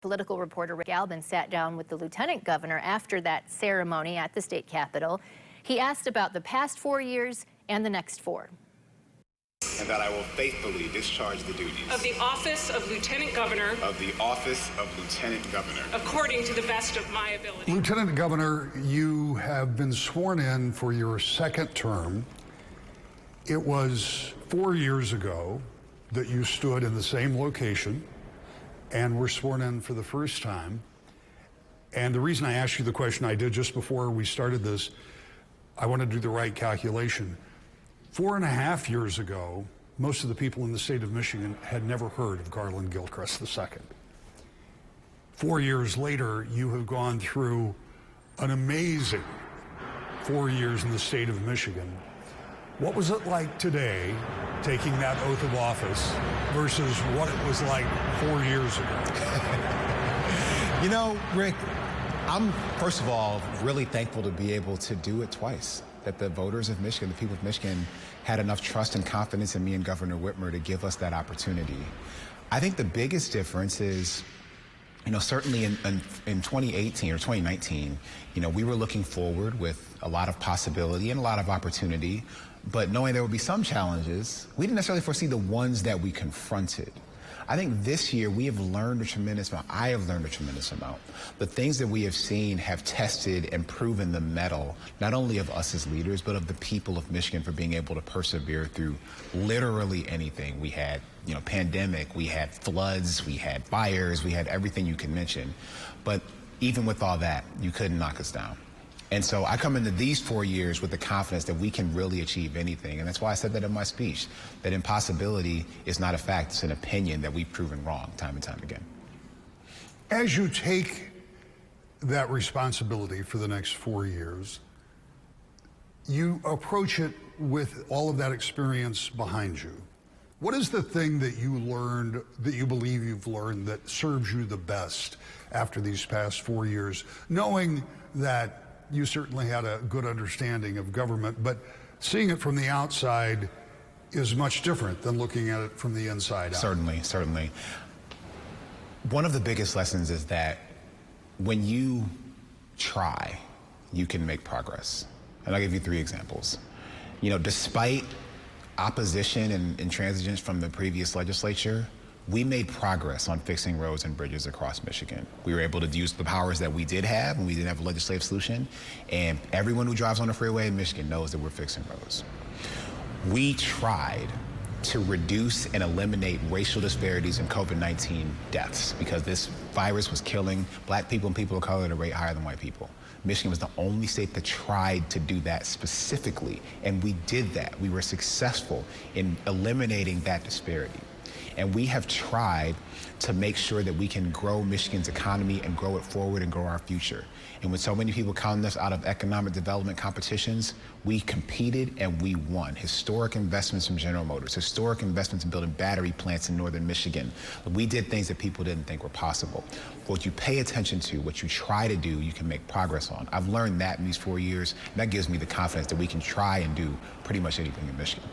Political reporter Rick Albin sat down with the lieutenant governor after that ceremony at the state capitol. He asked about the past 4 years and the next 4. And that I will faithfully discharge the duties of the office of Lieutenant Governor according to the best of my ability. Lieutenant Governor, you have been sworn in for your second term. It was 4 years ago that you stood in the same location and were sworn in for the first time. And the reason I asked you the question I did just before we started this, I want to do the right calculation. 4.5 years ago, most of the people in the state of Michigan had never heard of Garland Gilchrist II. 4 years later, you have gone through an amazing 4 years in the state of Michigan. What was it like today, taking that oath of office, versus what it was like 4 years ago? You know, Rick, I'm, first of all, really thankful to be able to do it twice. That the voters of Michigan, the people of Michigan, had enough trust and confidence in me and Governor Whitmer to give us that opportunity. I think the biggest difference is, you know, certainly in 2018 or 2019, you know, we were looking forward with a lot of possibility and a lot of opportunity, but knowing there would be some challenges, we didn't necessarily foresee the ones that we confronted. I think this year we have learned a tremendous amount. I have learned a tremendous amount. The things that we have seen have tested and proven the mettle, not only of us as leaders, but of the people of Michigan for being able to persevere through literally anything. We had, you know, pandemic, we had floods, we had fires, we had everything you can mention. But even with all that, you couldn't knock us down. And so I come into these 4 years with the confidence that we can really achieve anything. And that's why I said that in my speech, that impossibility is not a fact, it's an opinion that we've proven wrong time and time again. As you take that responsibility for the next 4 years, you approach it with all of that experience behind you. What is the thing that you learned, that you believe you've learned, that serves you the best after these past 4 years, knowing that you certainly had a good understanding of government, but seeing it from the outside is much different than looking at it from the inside out? Certainly, certainly. One of the biggest lessons is that when you try, you can make progress. And I'll give you 3 examples. You know, despite opposition and intransigence from the previous legislature, we made progress on fixing roads and bridges across Michigan. We were able to use the powers that we did have, and we didn't have a legislative solution. And everyone who drives on the freeway in Michigan knows that we're fixing roads. We tried to reduce and eliminate racial disparities in COVID-19 deaths, because this virus was killing Black people and people of color at a rate higher than white people. Michigan was the only state that tried to do that specifically, and we did that. We were successful in eliminating that disparity. And we have tried to make sure that we can grow Michigan's economy and grow it forward and grow our future. And with so many people counting us out of economic development competitions, we competed and we won. Historic investments from General Motors, historic investments in building battery plants in northern Michigan. We did things that people didn't think were possible. What you pay attention to, what you try to do, you can make progress on. I've learned that in these 4 years, and that gives me the confidence that we can try and do pretty much anything in Michigan.